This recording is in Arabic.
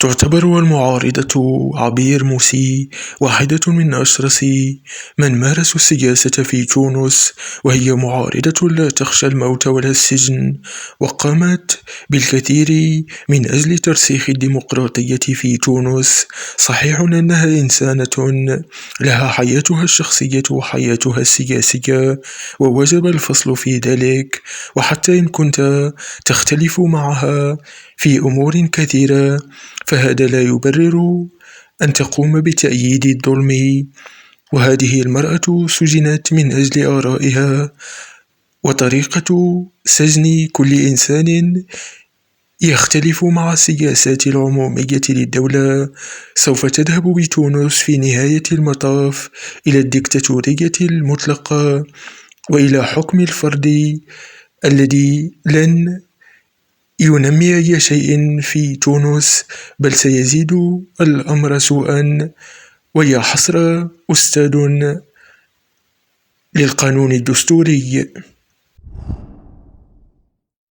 تعتبر المعارضة عبير موسي واحدة من أشرس من مارسوا السياسة في تونس، وهي معارضة لا تخشى الموت ولا السجن، وقامت بالكثير من أجل ترسيخ الديمقراطية في تونس. صحيح أنها إنسانة لها حياتها الشخصية وحياتها السياسية، ووجب الفصل في ذلك، وحتى إن كنت تختلف معها في أمور كثيرة، فهذا لا يبرر أن تقوم بتأييد الظلم. وهذه المرأة سجنت من أجل آرائها، وطريقة سجن كل إنسان يختلف مع السياسات العمومية للدولة سوف تذهب بتونس في نهاية المطاف إلى الديكتاتورية المطلقة، وإلى حكم الفرد الذي لن ينمي أي شيء في تونس، بل سيزيد الأمر سوءا. ويا حسرة أستاذ للقانون الدستوري.